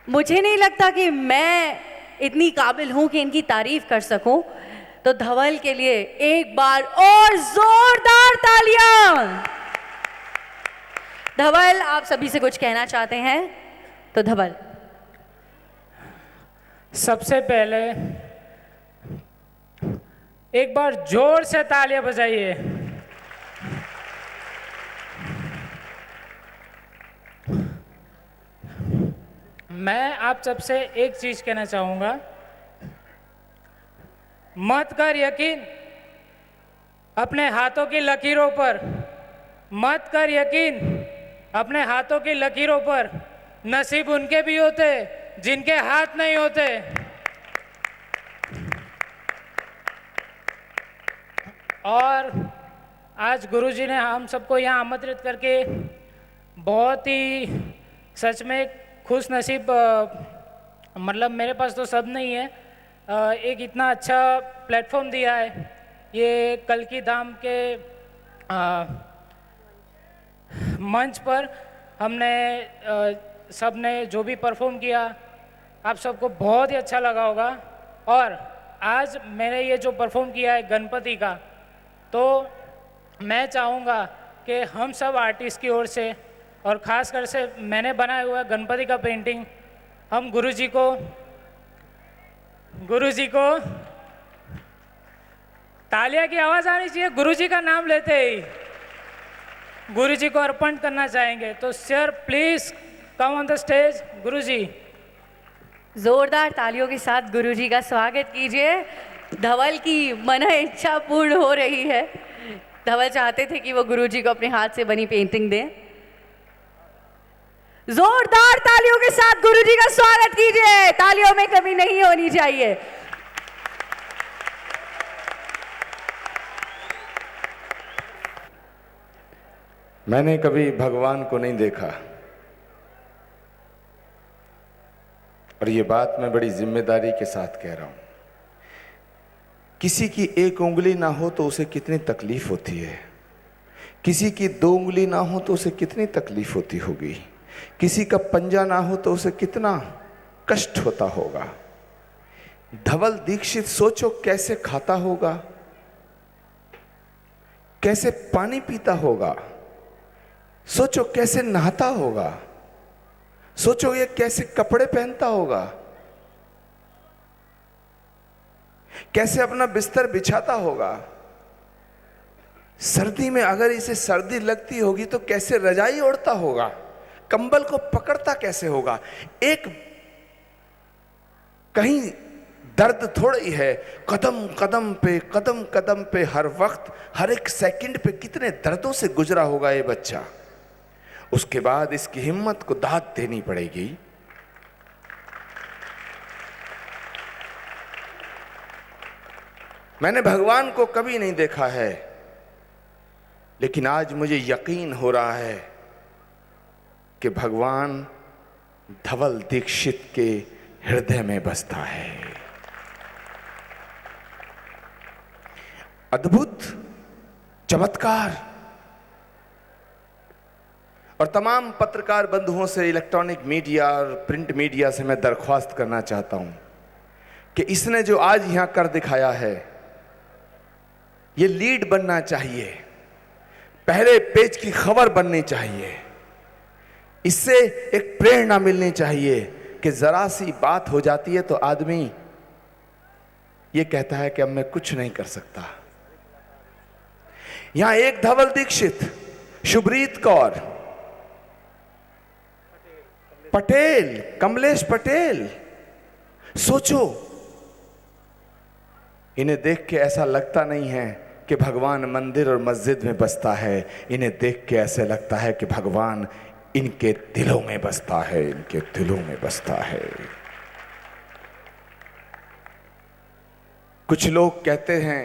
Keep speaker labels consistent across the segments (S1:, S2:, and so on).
S1: मुझे नहीं लगता कि मैं इतनी काबिल हूं कि इनकी तारीफ कर सकूं, तो धवल के लिए एक बार और जोरदार तालियां। धवल, आप सभी से कुछ कहना चाहते हैं तो धवल।
S2: सबसे पहले एक बार जोर से तालियां बजाइए। मैं आप सबसे एक चीज कहना चाहूंगा, मत कर यकीन अपने हाथों की लकीरों पर, मत कर यकीन अपने हाथों की लकीरों पर। नसीब उनके भी होते जिनके हाथ नहीं होते। और आज गुरुजी ने हम सबको यहाँ आमंत्रित करके बहुत ही सच में खुश नसीब, मतलब मेरे पास तो सब नहीं है, एक इतना अच्छा प्लेटफॉर्म दिया है। ये कल की धाम के मंच पर हमने सब ने जो भी परफॉर्म किया, आप सबको बहुत ही अच्छा लगा होगा। और आज मैंने ये जो परफॉर्म किया है गणपति का, तो मैं चाहूँगा कि हम सब आर्टिस्ट की ओर से, और ख़ास कर से मैंने बनाया हुआ गणपति का पेंटिंग, हम गुरुजी को तालियां की आवाज़ आनी चाहिए। गुरुजी का नाम लेते ही गुरुजी को अर्पण करना चाहेंगे। तो sir please come on the stage. गुरुजी,
S1: जोरदार तालियों के साथ गुरुजी का स्वागत कीजिए। धवल की मन इच्छा पूर्ण हो रही है। धवल चाहते थे कि वो गुरुजी को अपने हाथ से बनी पेंटिंग दें। जोरदार तालियों के साथ गुरुजी का स्वागत कीजिए। तालियों में कमी नहीं होनी चाहिए।
S3: मैंने कभी भगवान को नहीं देखा, और ये बात मैं बड़ी जिम्मेदारी के साथ कह रहा हूं। किसी की एक उंगली ना हो तो उसे कितनी तकलीफ होती है, किसी की दो उंगली ना हो तो उसे कितनी तकलीफ होती होगी, किसी का पंजा ना हो तो उसे कितना कष्ट होता होगा। धवल दीक्षित सोचो कैसे खाता होगा, कैसे पानी पीता होगा, सोचो कैसे नहाता होगा, सोचो ये कैसे कपड़े पहनता होगा, कैसे अपना बिस्तर बिछाता होगा। सर्दी में अगर इसे सर्दी लगती होगी तो कैसे रजाई ओढ़ता होगा, कंबल को पकड़ता कैसे होगा। एक कहीं दर्द थोड़ी है, कदम कदम पे हर वक्त हर एक सेकंड पे कितने दर्दों से गुजरा होगा ये बच्चा। उसके बाद इसकी हिम्मत को दाद देनी पड़ेगी। मैंने भगवान को कभी नहीं देखा है, लेकिन आज मुझे यकीन हो रहा है कि भगवान धवल दीक्षित के हृदय में बसता है। अद्भुत चमत्कार। और तमाम पत्रकार बंधुओं से, इलेक्ट्रॉनिक मीडिया और प्रिंट मीडिया से मैं दरख्वास्त करना चाहता हूं कि इसने जो आज यहां कर दिखाया है, ये लीड बनना चाहिए, पहले पेज की खबर बननी चाहिए। इससे एक प्रेरणा मिलनी चाहिए कि जरा सी बात हो जाती है तो आदमी ये कहता है कि अब मैं कुछ नहीं कर सकता। यहां एक धवल दीक्षित, शुभ्रीत कौर पटेल, कमलेश पटेल, सोचो, इन्हें देख के ऐसा लगता नहीं है कि भगवान मंदिर और मस्जिद में बसता है। इन्हें देख के ऐसे लगता है कि भगवान इनके दिलों में बसता है, इनके दिलों में बसता है। कुछ लोग कहते हैं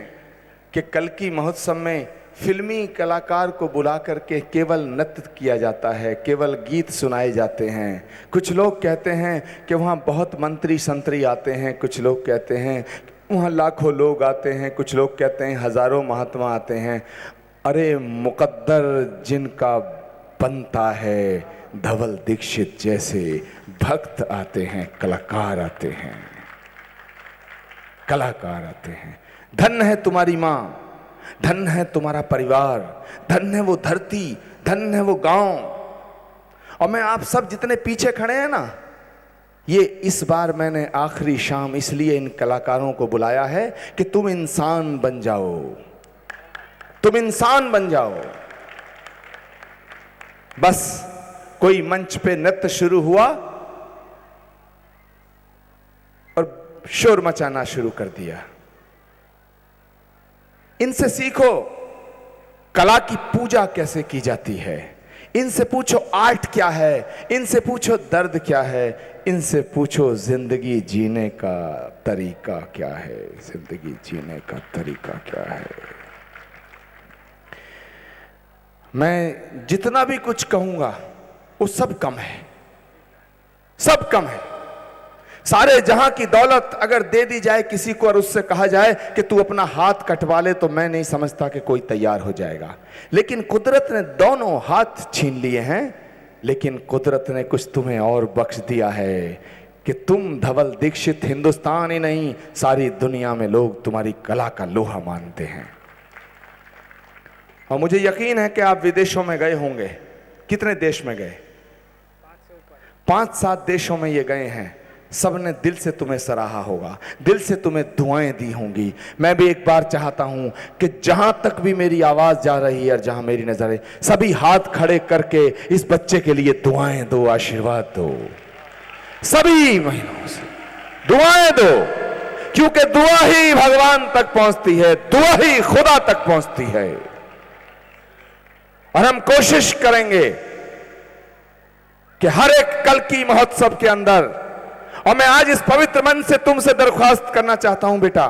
S3: कि कल की महोत्सव में फिल्मी कलाकार को बुला करके केवल नृत्य किया जाता है, केवल गीत सुनाए जाते हैं। कुछ लोग कहते हैं कि वहाँ बहुत मंत्री संतरी आते हैं, कुछ लोग कहते हैं वहाँ लाखों लोग आते हैं, कुछ लोग कहते हैं हजारों महात्मा आते हैं। अरे मुकद्दर जिनका बनता है, धवल दीक्षित जैसे भक्त आते हैं, कलाकार आते हैं, कलाकार आते हैं। धन्य है तुम्हारी मां, धन्य है तुम्हारा परिवार, धन्य है वो धरती, धन्य है वो गांव। और मैं आप सब जितने पीछे खड़े हैं ना, ये इस बार मैंने आखिरी शाम इसलिए इन कलाकारों को बुलाया है कि तुम इंसान बन जाओ, तुम इंसान बन जाओ। बस कोई मंच पे नृत्य शुरू हुआ और शोर मचाना शुरू कर दिया। इनसे सीखो कला की पूजा कैसे की जाती है, इनसे पूछो आर्ट क्या है, इनसे पूछो दर्द क्या है, इनसे पूछो जिंदगी जीने का तरीका क्या है, जिंदगी जीने का तरीका क्या है। मैं जितना भी कुछ कहूंगा वो सब कम है, सब कम है। सारे जहां की दौलत अगर दे दी जाए किसी को और उससे कहा जाए कि तू अपना हाथ कटवा ले, तो मैं नहीं समझता कि कोई तैयार हो जाएगा। लेकिन कुदरत ने दोनों हाथ छीन लिए हैं, लेकिन कुदरत ने कुछ तुम्हें और बख्श दिया है कि तुम धवल दीक्षित हिंदुस्तान ही नहीं, सारी दुनिया में लोग तुम्हारी कला का लोहा मानते हैं। और मुझे यकीन है कि आप विदेशों में गए होंगे। कितने देश में गए? 5-7 देशों में ये गए हैं। सबने दिल से तुम्हें सराहा होगा, दिल से तुम्हें दुआएं दी होंगी। मैं भी एक बार चाहता हूं कि जहां तक भी मेरी आवाज जा रही है और जहां मेरी नजर है, सभी हाथ खड़े करके इस बच्चे के लिए दुआएं दो, आशीर्वाद दो। सभी महिलाओं से दुआएं दो, क्योंकि दुआ ही भगवान तक पहुंचती है, दुआ ही खुदा तक पहुंचती है। और हम कोशिश करेंगे कि हर एक कल की महोत्सव के अंदर, और मैं आज इस पवित्र मन से तुमसे दरख्वास्त करना चाहता हूं बेटा,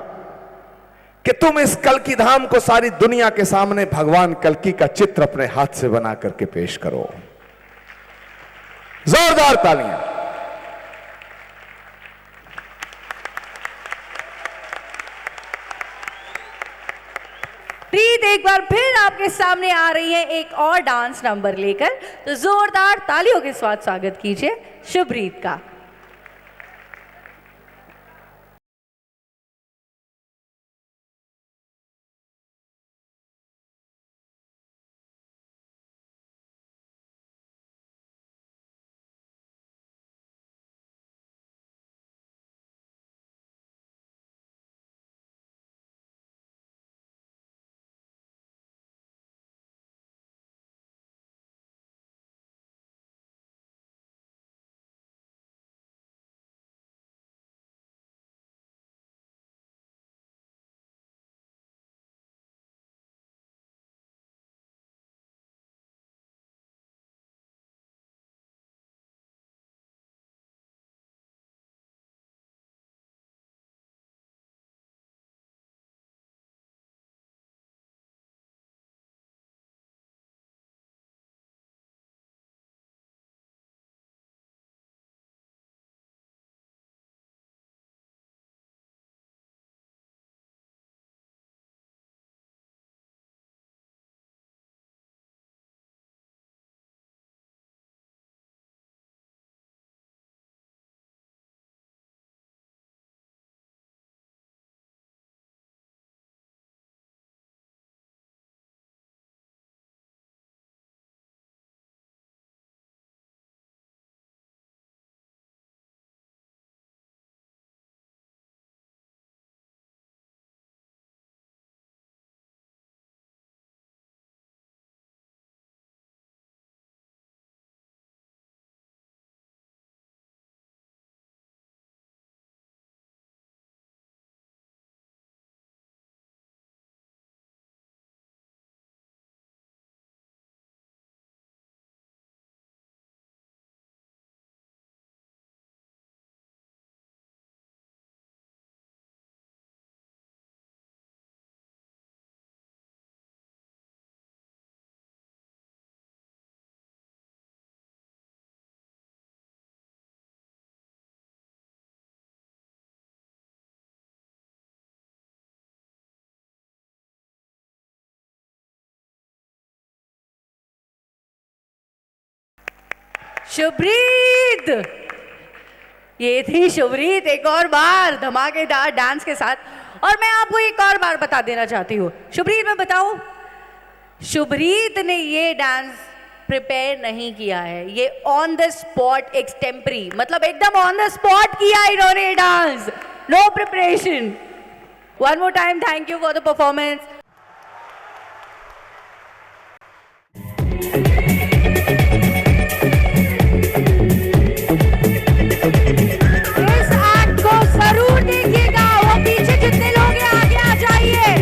S3: कि तुम इस कल्कि धाम को सारी दुनिया के सामने भगवान कल्कि का चित्र अपने हाथ से बना करके पेश करो। जोरदार तालियां।
S1: प्रीत एक बार फिर आपके सामने आ रही है एक और डांस नंबर लेकर, तो जोरदार तालियों के साथ स्वागत कीजिए शुभ्रीत का। शुभ्रीत, ये थी शुभ्रीत एक और बार धमाकेदार डांस के साथ। और मैं आपको एक और बार बता देना चाहती हूँ, शुभ्रीत मैं बताऊँ, शुभ्रीत ने ये डांस प्रिपेयर नहीं किया है, ये ऑन द स्पॉट एक्सटेम्परी, मतलब एकदम ऑन द स्पॉट किया इन्होंने dance, no preparation. One more time, thank you for the performance. इस एक्ट को जरूर देखिएगा, वो पीछे जितने लोग हैं आगे आ जाइए।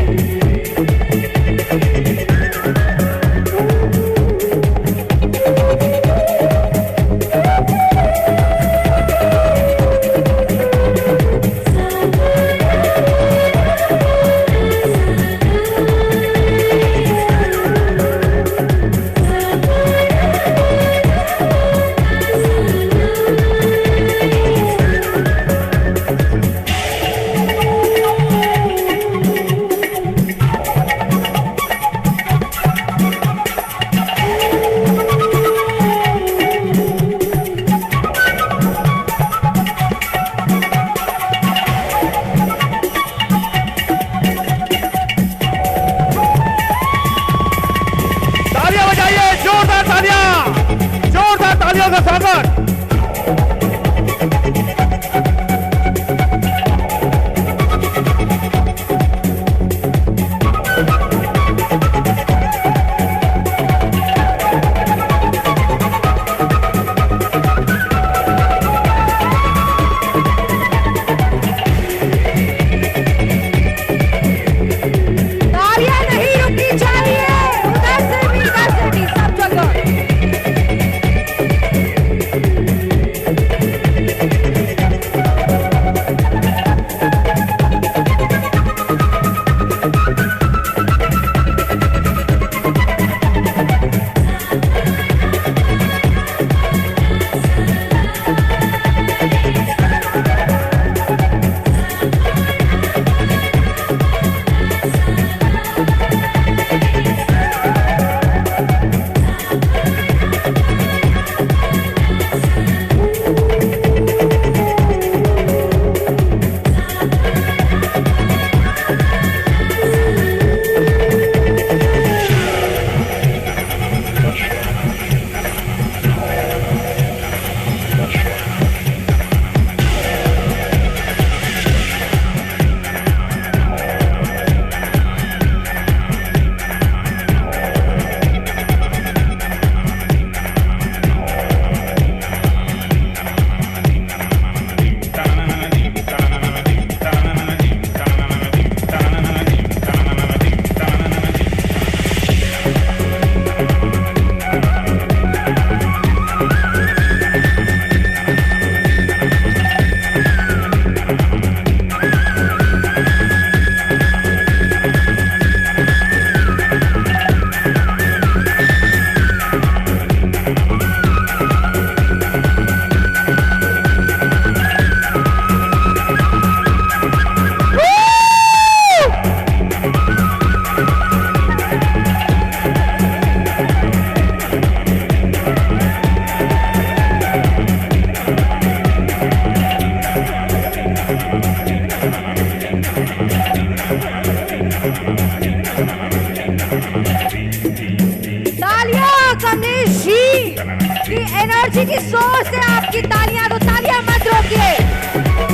S4: एनर्जी की सोच से आपकी तालियां, तो तालियां मत रोकिए,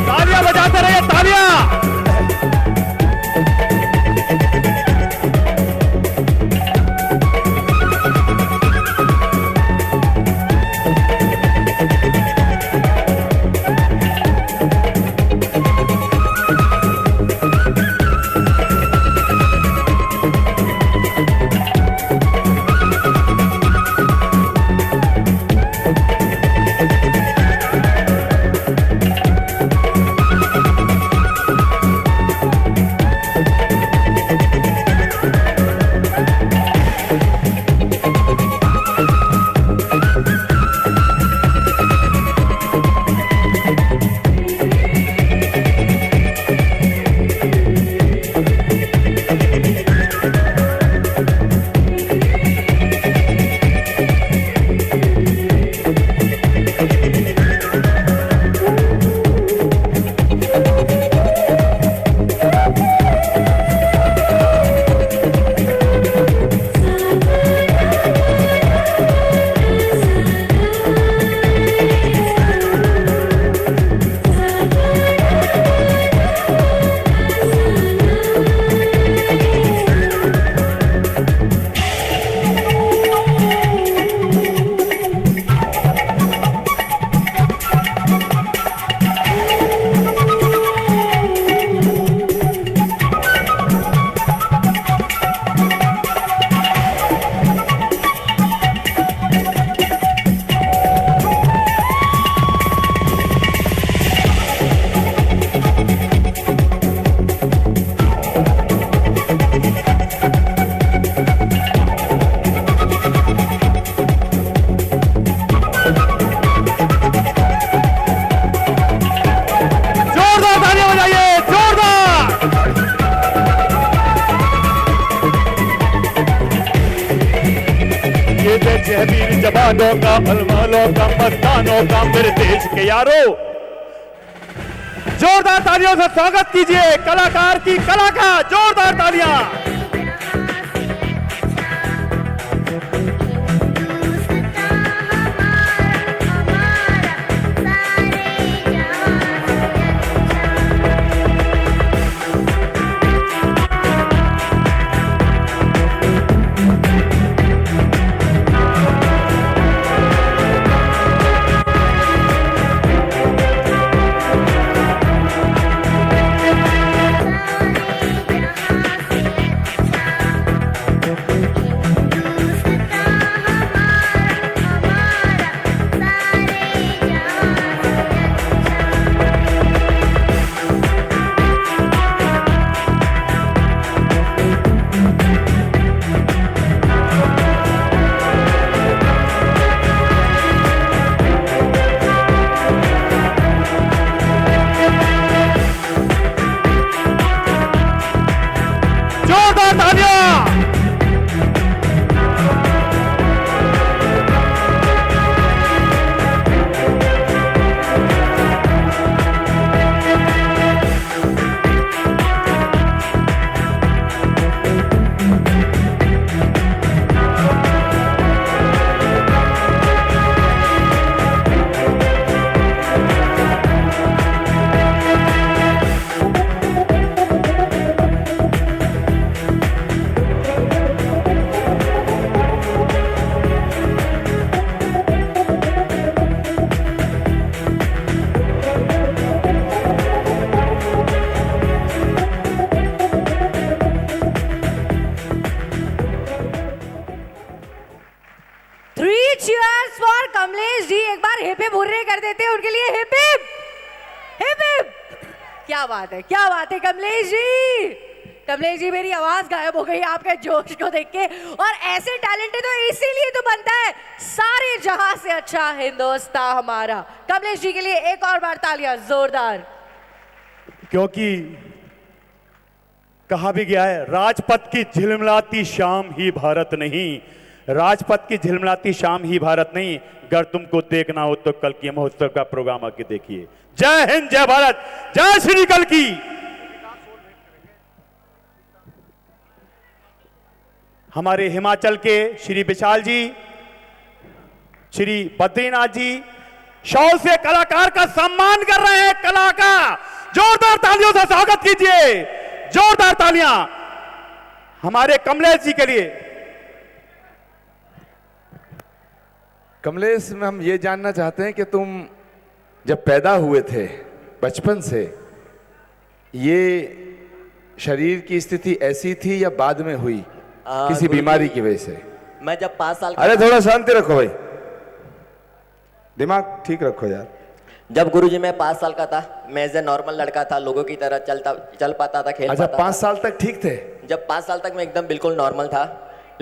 S5: तालियां बजाते रहिए, तालियां। जवानों का, अलमालों का, मस्तानों का, मेरे देश के यारों, जोरदार तालियों से स्वागत कीजिए कलाकार की कला का। जोरदार तालियां।
S4: कमलेश जी एक बार हिप हिप हुर्रे कर देते हैं उनके लिए। Hip hip hip hip. क्या बात है, क्या बात है कमलेश जी। कमलेश जी मेरी आवाज गायब हो गई आपके जोश को देख के। और ऐसे टैलेंट तो इसीलिए तो बनता है सारे जहां से अच्छा हिंदुस्तान हमारा। कमलेश जी के लिए एक और बार तालियां जोरदार।
S5: क्योंकि कहा भी गया है, राजपथ की झिलमिलाती शाम ही भारत नहीं, राजपथ की झिलमिलाती शाम ही भारत नहीं। अगर तुमको देखना हो तो कल की महोत्सव का प्रोग्राम आके देखिए। जय हिंद, जय भारत, जय श्री कल की। हमारे हिमाचल के श्री विशाल जी, श्री बद्रीनाथ जी शॉल से कलाकार का सम्मान कर रहे हैं। कला का जोरदार तालियों से स्वागत कीजिए, जोरदार तालियां हमारे कमलेश जी के लिए।
S3: कमलेश में हम ये जानना चाहते हैं कि तुम जब पैदा हुए थे बचपन से ये शरीर की स्थिति ऐसी थी या बाद में हुई किसी बीमारी की वजह से?
S6: मैं जब 5 साल का
S3: अरे थोड़ा शांति रखो भाई, दिमाग ठीक रखो यार।
S6: जब गुरुजी मैं 5 साल का था, मैं एज ए नॉर्मल लड़का था, लोगों की तरह चल पाता था, खेल
S3: अच्छा,
S6: पाता
S3: 5 साल तक ठीक थे?
S6: जब 5 साल तक मैं एकदम बिल्कुल नॉर्मल था।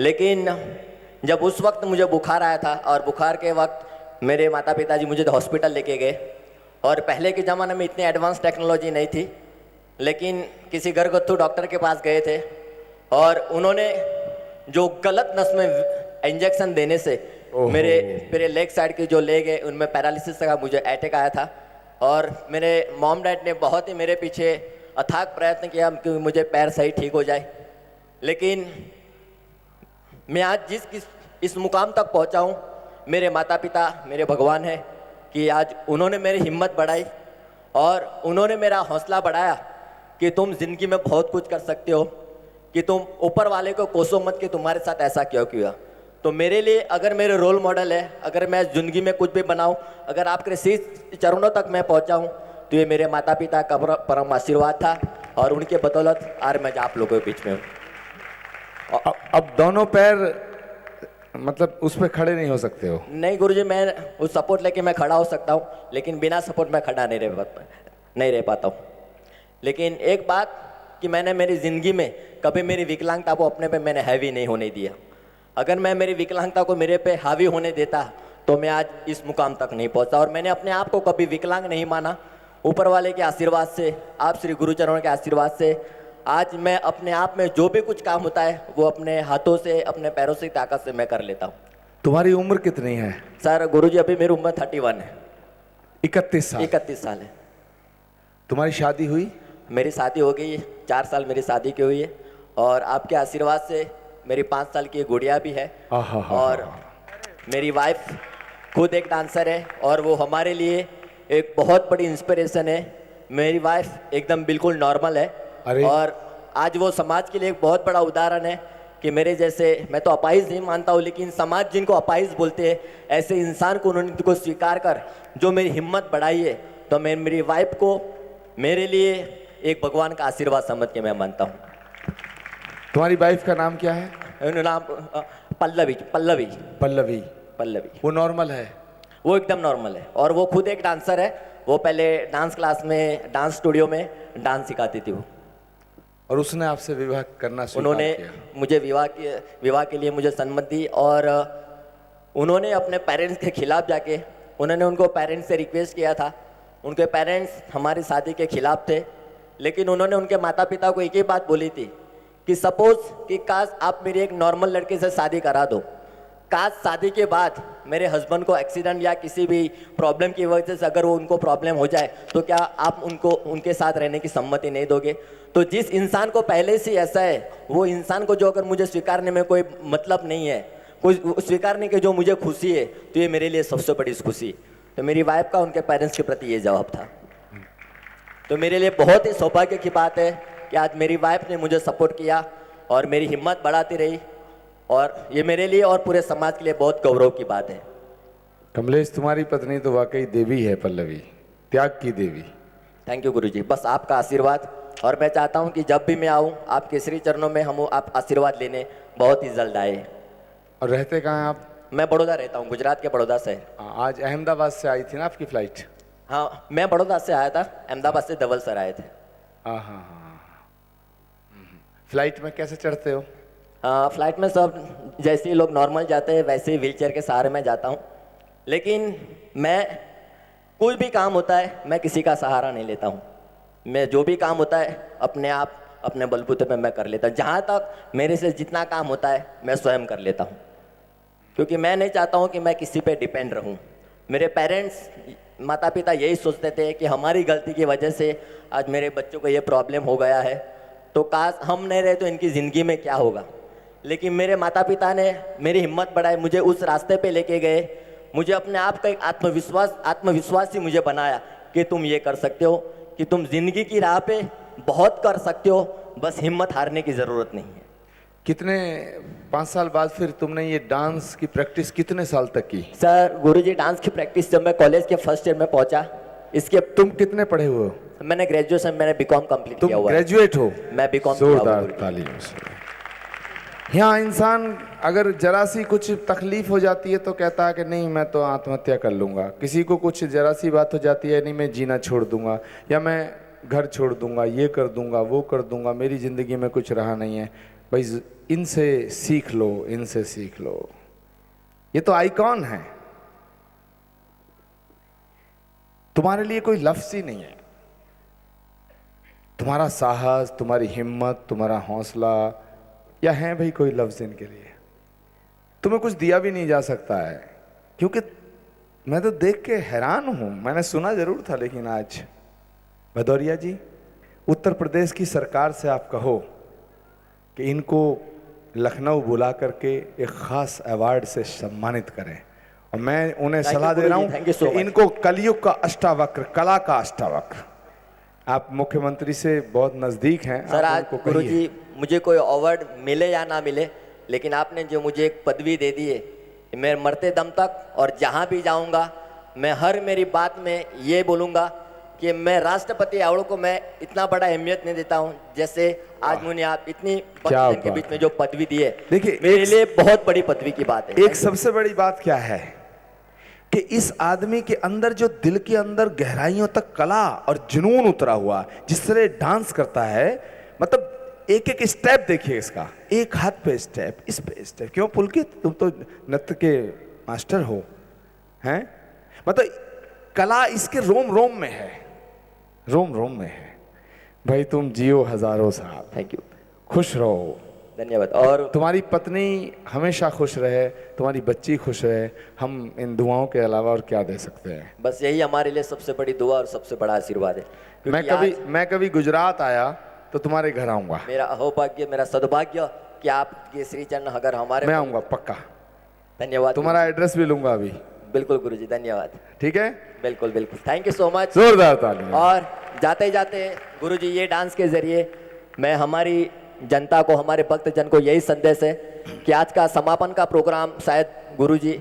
S6: लेकिन जब उस वक्त मुझे बुखार आया था और बुखार के वक्त मेरे माता पिताजी मुझे हॉस्पिटल लेके गए। और पहले के ज़माने में इतनी एडवांस टेक्नोलॉजी नहीं थी, लेकिन किसी घरगथ्थू डॉक्टर के पास गए थे और उन्होंने जो गलत नस में इंजेक्शन देने से मेरे लेग साइड की जो लेग है उनमें पैरालिसिस का मुझे अटैक आया था। और मेरे मॉम डैड ने बहुत ही मेरे पीछे अथाक प्रयत्न किया कि मुझे पैर सही ठीक हो जाए। लेकिन मैं आज इस मुकाम तक पहुंचा हूं, मेरे माता पिता मेरे भगवान हैं कि आज उन्होंने मेरी हिम्मत बढ़ाई और उन्होंने मेरा हौसला बढ़ाया कि तुम जिंदगी में बहुत कुछ कर सकते हो, कि तुम ऊपर वाले को कोसो मत कि तुम्हारे साथ ऐसा क्यों किया। तो मेरे लिए अगर मेरे रोल मॉडल है, अगर मैं जिंदगी में कुछ भी बनाऊं, अगर आपके शीश चरणों तक मैं पहुंचा हूं तो ये मेरे माता पिता का परम आशीर्वाद था और उनके बदौलत आज मैं आप लोगों के बीच में हूँ।
S3: अब दोनों पैर मतलब उस पर खड़े नहीं हो सकते हो?
S6: नहीं गुरुजी, मैं उस सपोर्ट लेके मैं खड़ा हो सकता हूँ, लेकिन बिना सपोर्ट मैं खड़ा नहीं रह पाता हूँ। लेकिन एक बात कि मैंने मेरी ज़िंदगी में कभी मेरी विकलांगता को अपने पे मैंने हैवी नहीं होने दिया। अगर मैं मेरी विकलांगता को मेरे पे हावी होने देता तो मैं आज इस मुकाम तक नहीं पहुँचा। और मैंने अपने आप को कभी विकलांग नहीं माना। ऊपर वाले के आशीर्वाद से, आप श्री गुरुचरणों के आशीर्वाद से आज मैं अपने आप में जो भी कुछ काम होता है वो अपने हाथों से, अपने पैरों से, ताकत से मैं कर लेता हूँ।
S3: तुम्हारी उम्र कितनी है?
S6: सर गुरुजी अभी मेरी उम्र 31 है,
S3: 31 साल।
S6: 31 साल है।
S3: तुम्हारी शादी हुई?
S6: मेरी शादी हो गई है, 4 साल मेरी शादी की हुई है, और आपके आशीर्वाद से मेरी 5 साल की गुड़िया भी है।
S3: आहा।
S6: और मेरी वाइफ खुद एक डांसर है और वो हमारे लिए एक बहुत बड़ी इंस्पिरेशन है। मेरी वाइफ एकदम बिल्कुल नॉर्मल है,
S3: अरे।
S6: और आज वो समाज के लिए एक बहुत बड़ा उदाहरण है कि मेरे जैसे, मैं तो अपाहिज नहीं मानता हूँ, लेकिन समाज जिनको अपाहिज बोलते हैं ऐसे इंसान को उन्होंने को स्वीकार कर जो मेरी हिम्मत बढ़ाई है, तो मैं मेरी वाइफ को मेरे लिए एक भगवान का आशीर्वाद समझ के मैं मानता हूँ।
S3: तुम्हारी वाइफ का नाम क्या है?
S6: उनका नाम पल्लवी पल्लवी
S3: पल्लवी।
S6: पल्लवी।
S3: वो नॉर्मल है?
S6: वो एकदम नॉर्मल है, और वो खुद एक डांसर है। वो पहले डांस क्लास में, डांस स्टूडियो में डांस सिखाती थी वो।
S3: और उसने आपसे विवाह करना स्वीकार
S6: उन्होंने
S3: किया?
S6: मुझे विवाह के लिए मुझे सम्मति दी, और उन्होंने अपने पेरेंट्स के खिलाफ जाके, उन्होंने उनको पेरेंट्स से रिक्वेस्ट किया था। उनके पेरेंट्स हमारी शादी के खिलाफ थे, लेकिन उन्होंने उनके माता पिता को एक ही बात बोली थी कि सपोज कि काश आप मेरी एक नॉर्मल लड़के से शादी करा दो, काश शादी के बाद मेरे हस्बैंड को एक्सीडेंट या किसी भी प्रॉब्लम की वजह से अगर वो उनको प्रॉब्लम हो जाए तो क्या आप उनको उनके साथ रहने की सम्मति नहीं दोगे। तो जिस इंसान को पहले से ऐसा है, वो इंसान को जो अगर मुझे स्वीकारने में कोई मतलब नहीं है, कोई स्वीकारने के जो मुझे खुशी है, तो ये मेरे लिए सबसे बड़ी खुशी। तो मेरी वाइफ का उनके पेरेंट्स के प्रति ये जवाब था। तो मेरे लिए बहुत ही सौभाग्य की बात है कि आज मेरी वाइफ ने मुझे सपोर्ट किया और मेरी हिम्मत बढ़ाती रही, और ये मेरे लिए और पूरे समाज के लिए बहुत गौरव की बात है।
S3: कमलेश, तुम्हारी पत्नी तो वाकई देवी है पल्लवी, त्याग की देवी।
S6: थैंक यू गुरुजी, बस आपका आशीर्वाद, और मैं चाहता हूँ कि जब भी मैं आऊँ आपके श्री चरणों में हम आप आशीर्वाद लेने बहुत ही जल्द आए।
S3: और रहते कहाँ हैं आप?
S6: मैं बड़ौदा रहता हूँ, गुजरात के बड़ौदा से।
S3: आज अहमदाबाद से आई थी ना आपकी फ्लाइट?
S6: हाँ, मैं बड़ौदा से आया था, अहमदाबाद से धवल सर आए थे।
S3: हाँ। फ्लाइट में कैसे चढ़ते हो?
S6: फ्लाइट में सब जैसे ही लोग नॉर्मल जाते हैं वैसे ही व्हीलचेयर के सहारे में जाता हूँ, लेकिन मैं कोई भी काम होता है मैं किसी का सहारा नहीं लेता हूँ। मैं जो भी काम होता है अपने आप अपने बलबूते पे मैं कर लेता हूँ। जहाँ तक मेरे से जितना काम होता है मैं स्वयं कर लेता हूँ, क्योंकि मैं नहीं चाहता हूँ कि मैं किसी पे डिपेंड रहूँ। मेरे पेरेंट्स, माता पिता यही सोचते थे कि हमारी गलती की वजह से आज मेरे बच्चों को ये प्रॉब्लम हो गया है, तो काश हम नहीं रहे तो इनकी ज़िंदगी में क्या होगा। लेकिन मेरे माता पिता ने मेरी हिम्मत बढ़ाई, मुझे उस रास्ते पे लेके गए, मुझे अपने आप का एक आत्मविश्वास ही मुझे बनाया कि तुम ये कर सकते हो, कि तुम जिंदगी की राह पे बहुत कर सकते हो, बस हिम्मत हारने की ज़रूरत नहीं है।
S3: कितने 5 साल बाद फिर तुमने ये डांस की प्रैक्टिस कितने साल तक की?
S6: सर गुरुजी, डांस की प्रैक्टिस जब मैं कॉलेज के फर्स्ट ईयर में पहुंचा, इसके
S3: तुम कितने पढ़े हुए हो?
S6: मैंने ग्रेजुएशन, मैंने बीकॉम कंप्लीट किया
S3: तुम
S6: हुआ है।
S3: ग्रेजुएट हो?
S6: मैं बीकॉम किया हुआ
S3: जोरदार
S6: हूँ।
S3: तालियों से। यहाँ इंसान अगर जरा सी कुछ तकलीफ हो जाती है तो कहता है कि नहीं मैं तो आत्महत्या कर लूँगा, किसी को कुछ जरा सी बात हो जाती है, नहीं मैं जीना छोड़ दूंगा, या मैं घर छोड़ दूंगा, ये कर दूंगा, वो कर दूंगा, मेरी ज़िंदगी में कुछ रहा नहीं है। भाई इनसे सीख लो, इनसे सीख लो, ये तो आइकॉन है। तुम्हारे लिए कोई लफ्ज़ ही नहीं है। तुम्हारा साहस, तुम्हारी हिम्मत, तुम्हारा हौसला, या है भाई कोई लफ्ज़ इनके लिए? तुम्हें कुछ दिया भी नहीं जा सकता है, क्योंकि मैं तो देख के हैरान हूँ। मैंने सुना जरूर था, लेकिन आज भदौरिया जी, उत्तर प्रदेश की सरकार से आप कहो कि इनको लखनऊ बुला करके एक ख़ास अवार्ड से सम्मानित करें, और मैं उन्हें सलाह दे रहा हूँ कि इनको कलयुग का अष्टावक्र, कला का अष्टावक्र, आप मुख्यमंत्री से बहुत नज़दीक हैं
S6: सर। आज
S3: आप उनको
S6: गुरु
S3: कहिए।
S6: जी, मुझे कोई अवार्ड मिले या ना मिले, लेकिन आपने जो मुझे एक पदवी दे दी है, मैं मरते दम तक और जहाँ भी जाऊँगा मैं हर मेरी बात में ये बोलूँगा कि मैं राष्ट्रपति अवार्ड को मैं इतना बड़ा अहमियत नहीं देता हूँ जैसे आज मुझे आप इतनी बच्चों के बीच में जो पदवी दी है,
S3: देखिए,
S6: मेरे लिए बहुत बड़ी पदवी की बात है।
S3: एक सबसे बड़ी बात क्या है कि इस आदमी के अंदर जो दिल के अंदर गहराइयों तक कला और जुनून उतरा हुआ, जिस तरह डांस करता है, मतलब एक एक स्टेप देखिए इसका, एक हाथ पे स्टेप, इस पे स्टेप। क्यों पुलकित, तुम तो नृत्य के मास्टर हो, हैं? मतलब कला इसके रोम रोम में है, रोम रोम में है। भाई तुम जियो हजारों साल,
S6: थैंक यू,
S3: खुश रहो,
S6: धन्यवाद। और
S3: तुम्हारी पत्नी हमेशा खुश रहे, तुम्हारी बच्ची खुश रहे, हम इन दुआओं के अलावा और क्या दे सकते हैं।
S6: बस यही हमारे लिए सबसे बड़ी दुआ और सबसे बड़ा आशीर्वाद है।
S3: मैं कभी गुजरात आया तो तुम्हारे घर आऊंगा,
S6: मेरा अहोभाग्य, मेरा सदभाग्य कि आपके श्री चरण अगर हमारे,
S3: मैं आऊंगा पक्का।
S6: धन्यवाद।
S3: तुम्हारा एड्रेस भी लूंगा अभी।
S6: बिल्कुल गुरुजी, धन्यवाद।
S3: ठीक है,
S6: बिल्कुल बिल्कुल, थैंक यू सो मच।
S3: जोरदार ताली।
S6: और जाते जाते गुरुजी, ये डांस के जरिए मैं हमारी जनता को, हमारे भक्तजन को यही संदेश है कि आज का समापन का प्रोग्राम शायद गुरुजी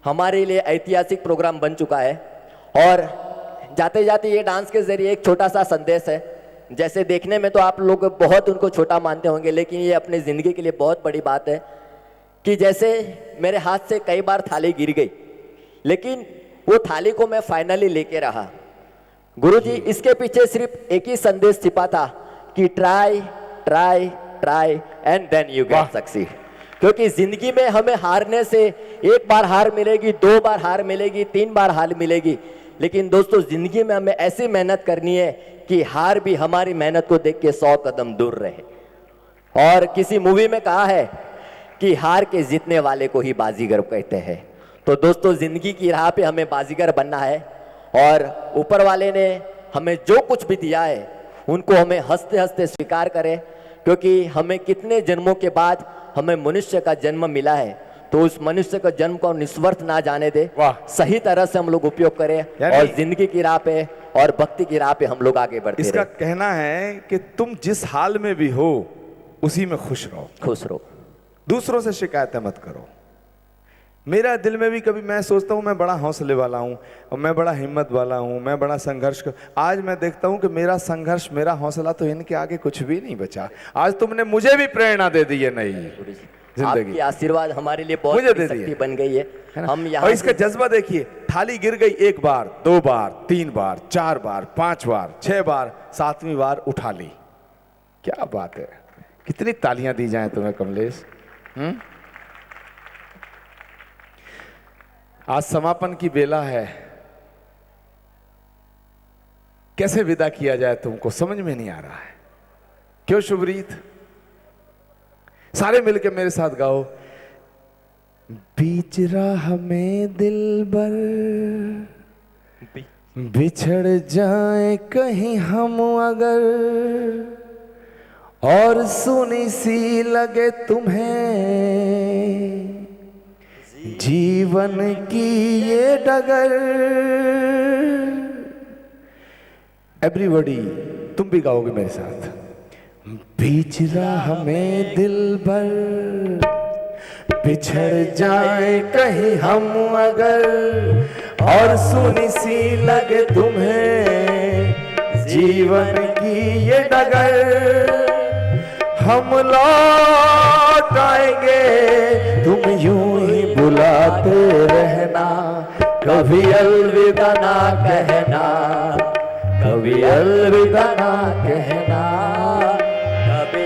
S6: हमारे लिए ऐतिहासिक प्रोग्राम बन चुका है। और जाते जाते ये डांस के जरिए एक छोटा सा संदेश है। जैसे देखने में तो आप लोग बहुत उनको छोटा मानते होंगे, लेकिन ये अपनी ज़िंदगी के लिए बहुत बड़ी बात है कि जैसे मेरे हाथ से कई बार थाली गिर गई, लेकिन वो थाली को मैं फाइनली लेके रहा। गुरुजी, इसके पीछे सिर्फ एक ही संदेश छिपा था कि try try try and then you get succeed. क्योंकि जिंदगी में हमें हारने से, एक बार हार मिलेगी, 2 बार हार मिलेगी, 3 बार हार मिलेगी, लेकिन दोस्तों जिंदगी में हमें ऐसी मेहनत करनी है कि हार भी हमारी मेहनत को देख के 100 कदम दूर रहे। और किसी मूवी में कहा है कि हार के जीतने वाले को ही बाजीगर कहते हैं। तो दोस्तों जिंदगी की राह पे हमें बाजीगर बनना है और ऊपर वाले ने हमें जो कुछ भी दिया है उनको हमें हंसते हंसते स्वीकार करें, क्योंकि हमें कितने जन्मों के बाद हमें मनुष्य का जन्म मिला है, तो उस मनुष्य का जन्म को निस्वार्थ ना जाने दे, सही तरह से हम लोग उपयोग करें और जिंदगी की राह पे और भक्ति की राह पे हम लोग आगे बढ़ते
S3: इसका
S6: रहे।
S3: कहना है कि तुम जिस हाल में भी हो उसी में खुश रहो,
S6: खुश रहो,
S3: दूसरों से शिकायतें मत करो। मेरा दिल में भी कभी मैं सोचता हूँ मैं बड़ा हौसले वाला हूँ और मैं बड़ा हिम्मत वाला हूँ, मैं बड़ा संघर्ष आज मैं देखता हूँ कि मेरा संघर्ष, मेरा हौसला तो इनके आगे कुछ भी नहीं बचा। आज तुमने मुझे भी प्रेरणा दे दी है नई जिंदगी।
S6: आपकी आशीर्वाद हमारे लिए बहुत
S3: मुझे दे
S6: बड़ी
S3: दी
S6: शक्ति
S3: है।
S6: बन गई है। हम
S3: और
S6: यहाँ
S3: इसका जज्बा देखिए, थाली गिर गई 1 बार, 2 बार, 3 बार, 4 बार, 5 बार, 6 बार, 7वीं बार उठा ली। क्या बात है, कितनी तालियां दी जाएं तुम्हें कमलेश। आज समापन की बेला है, कैसे विदा किया जाए तुमको समझ में नहीं आ रहा है। क्यों शुभरीत, सारे मिलके मेरे साथ गाओ। बीच राह में दिलबर बिछड़ जाए कहीं हम अगर, और सुनी सी लगे तुम्हें जीवन की ये डगर। एवरीबॉडी तुम भी गाओगे मेरे साथ। बीच राह में दिलबर बिछड़ जाए कहीं हम अगर, और सुनी सी लगे तुम्हें जीवन की ये डगर। हम लौट आएंगे तुम यूं ही बुलाते रहना, कभी अलविदा ना कहना, कभी अलविदा ना कहना।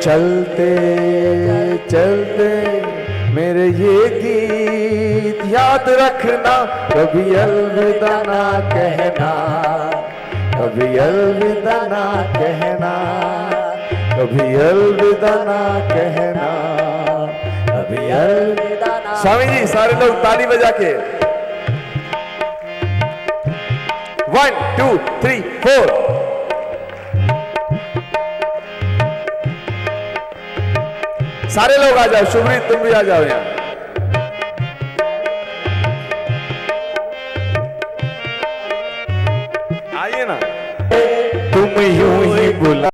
S3: चलते चलते मेरे ये गीत याद रखना, कभी अलविदा ना कहना, कभी अलविदा ना कहना, कभी अलविदा ना कहना, कभी अलविदा ना। स्वामी जी सारे लोग ताली बजा के 1 2 3 4। सारे लोग आ जाओ, शुभरीत तुम भी आ जाओ यहाँ। आइए ना, तुम यूं ही बुला